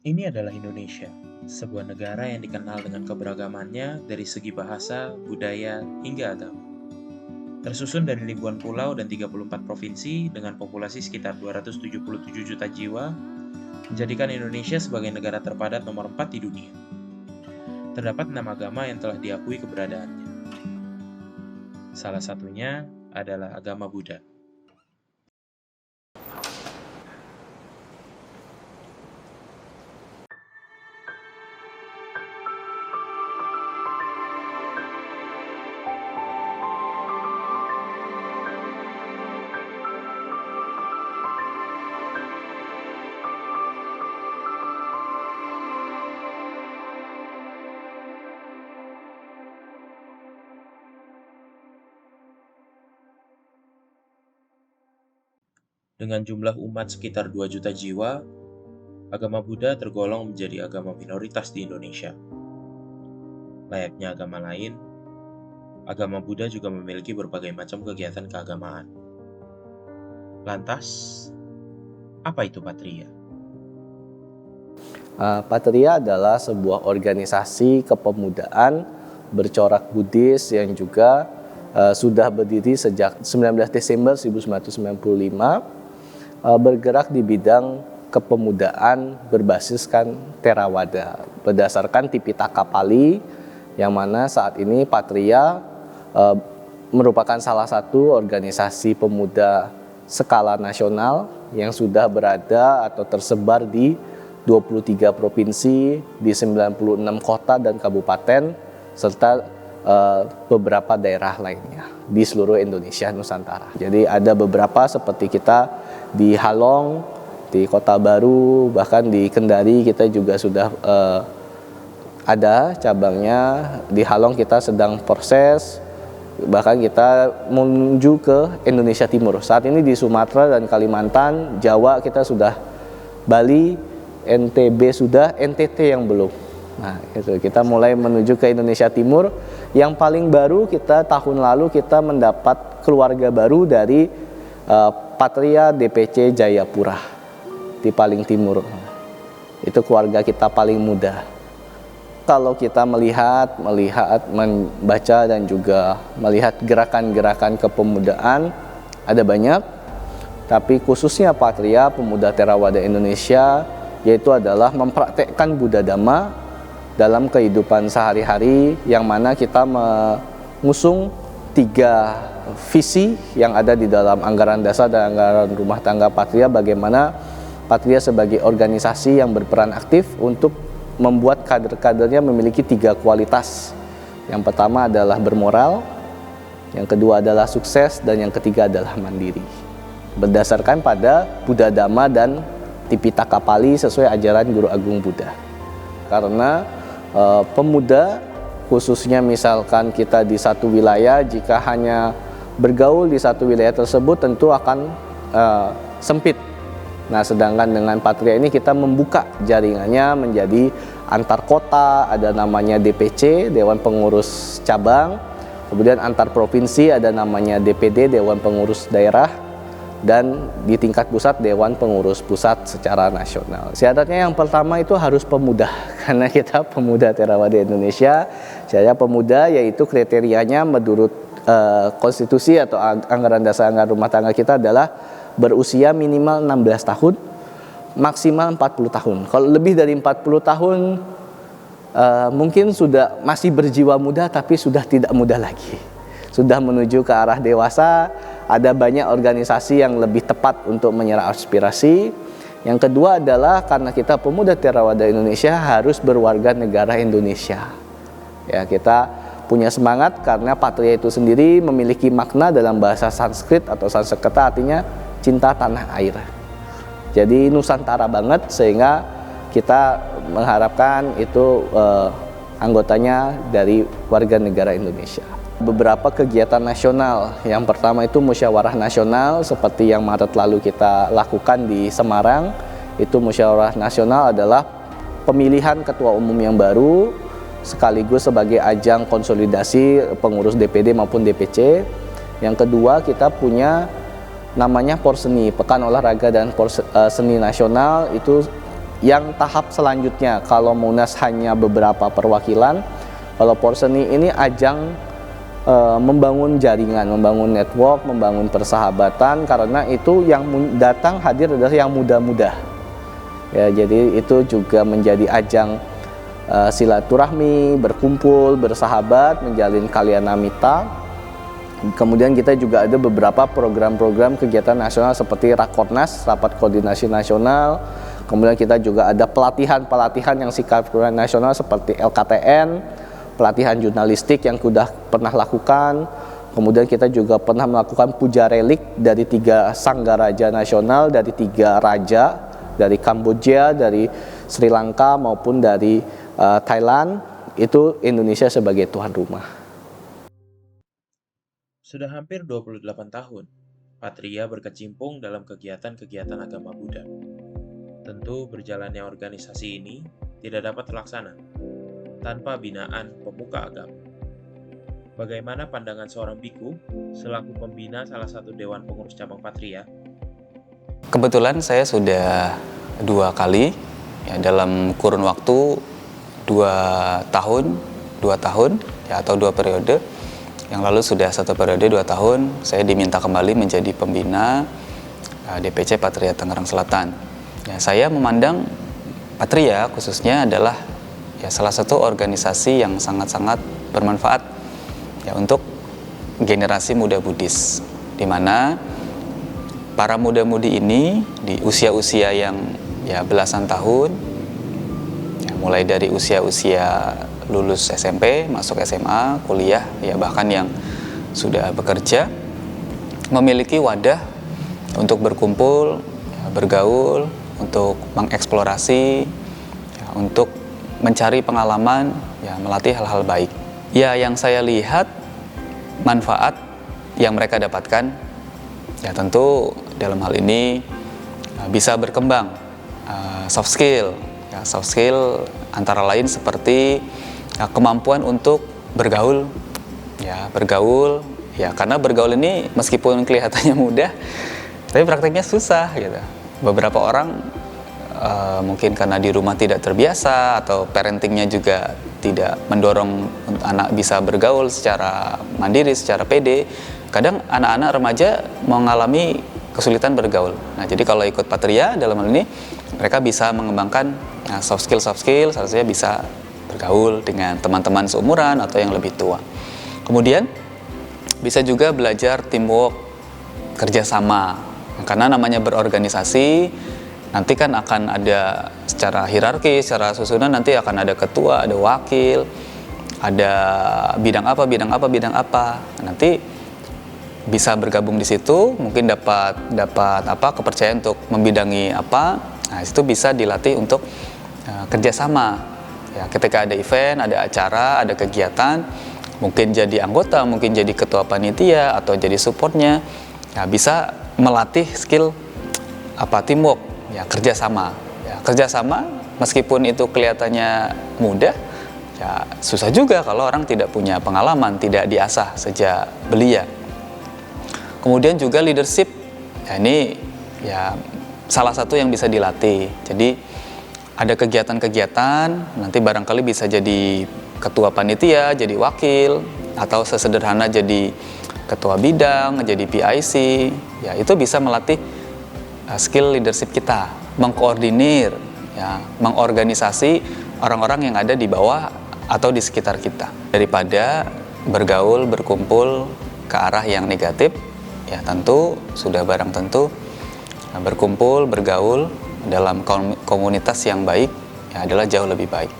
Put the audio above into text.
Ini adalah Indonesia, sebuah negara yang dikenal dengan keberagamannya dari segi bahasa, budaya, hingga agama. Tersusun dari ribuan pulau dan 34 provinsi dengan populasi sekitar 277 juta jiwa, menjadikan Indonesia sebagai negara terpadat nomor 4 di dunia. Terdapat 6 agama yang telah diakui keberadaannya. Salah satunya adalah agama Buddha. Dengan jumlah umat sekitar 2 juta jiwa, agama Buddha tergolong menjadi agama minoritas di Indonesia. Layaknya agama lain, agama Buddha juga memiliki berbagai macam kegiatan keagamaan. Lantas, apa itu Patria? Patria adalah sebuah organisasi kepemudaan bercorak Buddhis yang juga sudah berdiri sejak 19 Desember 1995, bergerak di bidang kepemudaan berbasiskan Theravada berdasarkan Tipitaka Pali, yang mana saat ini Patria merupakan salah satu organisasi pemuda skala nasional yang sudah berada atau tersebar di 23 provinsi, di 96 kota dan kabupaten, serta beberapa daerah lainnya di seluruh Indonesia Nusantara. Jadi ada beberapa seperti kita di Halong, di Kota Baru, bahkan di Kendari kita juga sudah ada cabangnya. Di Halong kita sedang proses, bahkan kita menuju ke Indonesia Timur. Saat ini di Sumatera dan Kalimantan, Jawa kita sudah, Bali, NTB sudah, NTT yang belum. Nah, itu kita mulai menuju ke Indonesia Timur. Yang paling baru kita tahun lalu kita mendapat keluarga baru dari Patria DPC Jayapura di paling timur. Itu keluarga kita paling muda. Kalau kita melihat, membaca dan juga melihat gerakan-gerakan kepemudaan, ada banyak. Tapi khususnya Patria Pemuda Theravada Indonesia, yaitu adalah mempraktekkan Buddha Dhamma dalam kehidupan sehari-hari, yang mana kita mengusung 3 visi yang ada di dalam anggaran dasar dan anggaran rumah tangga Patria, bagaimana Patria sebagai organisasi yang berperan aktif untuk membuat kader-kadernya memiliki 3 kualitas. Yang pertama adalah bermoral, yang kedua adalah sukses, dan yang ketiga adalah mandiri. Berdasarkan pada Buddha Dhamma dan Tipitaka Pali sesuai ajaran Guru Agung Buddha. Karena pemuda, khususnya misalkan kita di satu wilayah, jika hanya bergaul di satu wilayah tersebut tentu akan sempit. Nah, sedangkan dengan Patria ini kita membuka jaringannya menjadi antar kota, ada namanya DPC, Dewan Pengurus Cabang, kemudian antar provinsi ada namanya DPD, Dewan Pengurus Daerah, dan di tingkat pusat Dewan Pengurus Pusat secara nasional. Syaratnya yang pertama itu harus pemuda, karena kita pemuda Theravada Indonesia. Saya pemuda, yaitu kriterianya menurut konstitusi atau anggaran dasar anggaran rumah tangga kita adalah berusia minimal 16 tahun, maksimal 40 tahun. Kalau lebih dari 40 tahun mungkin sudah masih berjiwa muda tapi sudah tidak muda lagi. Sudah menuju ke arah dewasa. Ada banyak organisasi yang lebih tepat untuk menyerap aspirasi. Yang kedua adalah karena kita pemuda Theravada Indonesia harus berwarga negara Indonesia. Ya, kita punya semangat karena Patria itu sendiri memiliki makna dalam bahasa Sanskrit atau Sanskerta, artinya cinta tanah air. Jadi Nusantara banget, sehingga kita mengharapkan itu anggotanya dari warga negara Indonesia. Beberapa kegiatan nasional, yang pertama itu musyawarah nasional seperti yang Maret lalu kita lakukan di Semarang. Itu musyawarah nasional adalah pemilihan ketua umum yang baru sekaligus sebagai ajang konsolidasi pengurus DPD maupun DPC. Yang kedua, kita punya namanya Porseni, Pekan Olahraga dan Seni Nasional, itu Yang tahap selanjutnya, kalau Munas hanya beberapa perwakilan, kalau Porseni ini ajang membangun jaringan, membangun network, membangun persahabatan, karena itu yang datang hadir adalah yang muda-muda. Ya, jadi itu juga menjadi ajang silaturahmi, berkumpul, bersahabat, menjalin kalyanamita. Kemudian kita juga ada beberapa program-program kegiatan nasional seperti Rakornas, Rapat Koordinasi Nasional. Kemudian kita juga ada pelatihan-pelatihan yang sifatnya nasional seperti LKTN, pelatihan jurnalistik yang sudah pernah lakukan. Kemudian kita juga pernah melakukan puja relik dari 3 sanggaraja nasional, dari 3 raja, dari Kamboja, dari Sri Lanka maupun dari Thailand. Itu Indonesia sebagai tuan rumah. Sudah hampir 28 tahun, Patria berkecimpung dalam kegiatan-kegiatan agama Buddha. Tentu berjalannya organisasi ini tidak dapat terlaksana tanpa binaan pemuka agama. Bagaimana pandangan seorang biku selaku pembina salah satu dewan pengurus cabang Patria? Kebetulan saya sudah 2 kali ya, dalam kurun waktu 2 tahun ya, atau 2 periode. Yang lalu sudah 1 periode 2 tahun saya diminta kembali menjadi pembina DPC Patria Tangerang Selatan. Ya, saya memandang Patria khususnya adalah ya salah satu organisasi yang sangat-sangat bermanfaat ya untuk generasi muda Buddhis, di mana para muda-mudi ini di usia-usia yang ya belasan tahun, ya, mulai dari usia-usia lulus SMP, masuk SMA, kuliah, ya bahkan yang sudah bekerja, memiliki wadah untuk berkumpul, ya, bergaul, untuk mengeksplorasi, ya, untuk mencari pengalaman, ya melatih hal-hal baik. Ya, yang saya lihat manfaat yang mereka dapatkan, ya tentu dalam hal ini bisa berkembang soft skill. Ya, soft skill antara lain seperti ya, kemampuan untuk bergaul, ya karena bergaul ini meskipun kelihatannya mudah, tapi prakteknya susah gitu. Beberapa orang mungkin karena di rumah tidak terbiasa atau parentingnya juga tidak mendorong anak bisa bergaul secara mandiri, secara pede. Kadang anak-anak remaja mengalami kesulitan bergaul. Nah, jadi kalau ikut Patria dalam hal ini mereka bisa mengembangkan soft skill, seharusnya bisa bergaul dengan teman-teman seumuran atau yang lebih tua. Kemudian bisa juga belajar teamwork, kerjasama. Karena namanya berorganisasi, nanti kan akan ada secara hierarki, secara susunan nanti akan ada ketua, ada wakil, ada bidang apa. Nanti bisa bergabung di situ, mungkin dapat kepercayaan untuk membidangi apa. Nah, itu bisa dilatih untuk kerjasama. Ya, ketika ada event, ada acara, ada kegiatan, mungkin jadi anggota, mungkin jadi ketua panitia atau jadi supportnya, ya, bisa melatih skill teamwork, ya kerjasama. Ya, kerjasama meskipun itu kelihatannya mudah, ya susah juga kalau orang tidak punya pengalaman, tidak diasah sejak belia. Kemudian juga leadership, ya ini ya salah satu yang bisa dilatih. Jadi ada kegiatan-kegiatan, nanti barangkali bisa jadi ketua panitia, jadi wakil, atau sesederhana jadi ketua bidang, jadi PIC, ya itu bisa melatih skill leadership kita, mengkoordinir, ya, mengorganisasi orang-orang yang ada di bawah atau di sekitar kita. Daripada bergaul, berkumpul ke arah yang negatif, ya tentu sudah barang tentu berkumpul, bergaul dalam komunitas yang baik ya adalah jauh lebih baik.